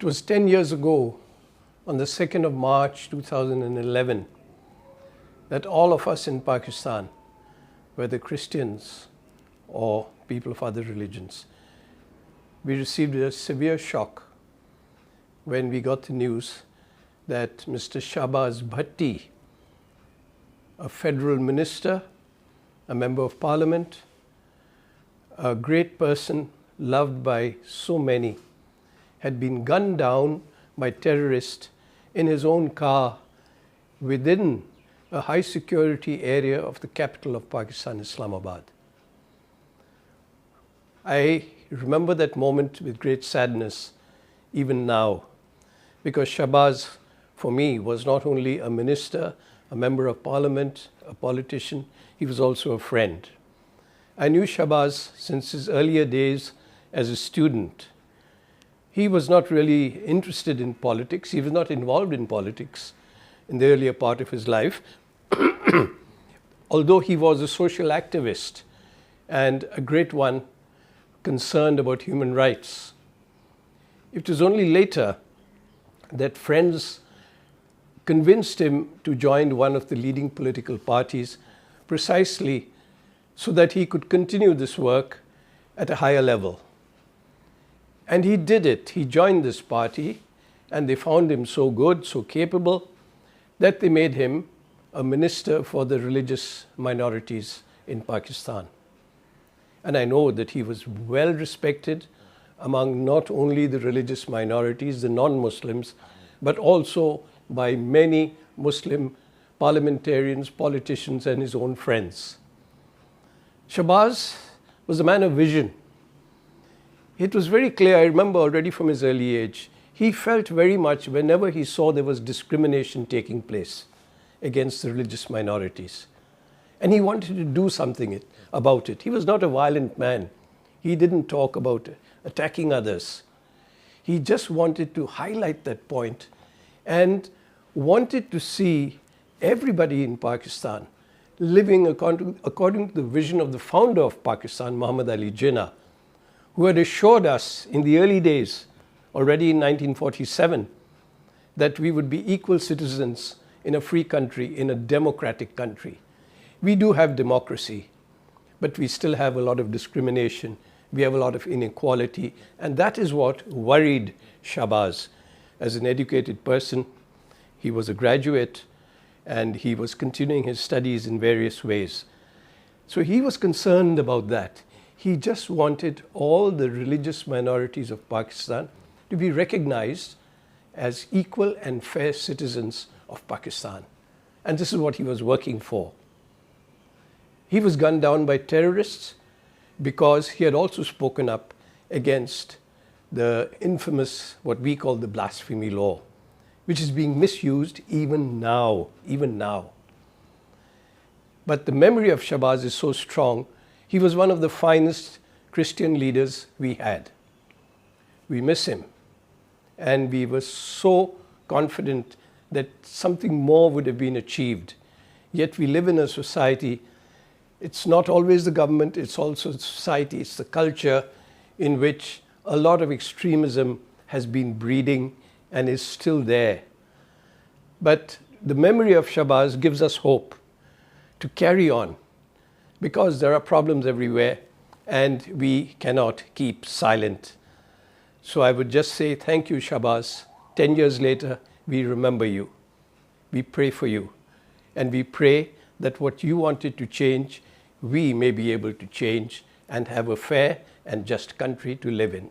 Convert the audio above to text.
It was 10 years ago, on the 2nd of March 2011, that all of us in Pakistan, whether Christians or people of other religions, we received a severe shock when we got the news that Mr. Shahbaz Bhatti, a federal minister, a member of parliament, a great person loved by so many, had been gunned down by terrorists in his own car within a high security area of the capital of Pakistan, Islamabad. I remember that moment with great sadness even now, because Shahbaz, for me, was not only a minister, a member of parliament, a politician, he was also a friend. I knew Shahbaz since his earlier days as a student. He was not really interested in politics. He was not involved in politics in the earlier part of his life, although he was a social activist and a great one concerned about human rights. It was only later that friends convinced him to join one of the leading political parties precisely so that he could continue this work at a higher level. And he did it. He joined this party, and they found him so good, so capable, that they made him a minister for the religious minorities in Pakistan. And I know that he was well respected among not only the religious minorities, the non-Muslims, but also by many Muslim parliamentarians, politicians, and his own friends. Shahbaz was a man of vision. It was very clear, I remember already from his early age, he felt very much whenever he saw there was discrimination taking place against the religious minorities. And he wanted to do something about it. He was not a violent man. He didn't talk about attacking others. He just wanted to highlight that point and wanted to see everybody in Pakistan living according to the vision of the founder of Pakistan, Muhammad Ali Jinnah, who had assured us in the early days, already in 1947, that we would be equal citizens in a free country, in a democratic country. We do have democracy, but we still have a lot of discrimination. We have a lot of inequality, and that is what worried Shahbaz. As an educated person, he was a graduate, and he was continuing his studies in various ways. So he was concerned about that. He just wanted all the religious minorities of Pakistan to be recognized as equal and fair citizens of Pakistan. And this is what he was working for. He was gunned down by terrorists because he had also spoken up against the infamous, what we call the blasphemy law, which is being misused even now. But the memory of Shahbaz is so strong. He was one of the finest Christian leaders we had. We miss him. And we were so confident that something more would have been achieved. Yet we live in a society, it's not always the government, it's also society, it's the culture in which a lot of extremism has been breeding and is still there. But the memory of Shahbaz gives us hope to carry on, because there are problems everywhere and we cannot keep silent. So I would just say thank you, Shahbaz. 10 years later, we remember you. We pray for you. And we pray that what you wanted to change, we may be able to change and have a fair and just country to live in.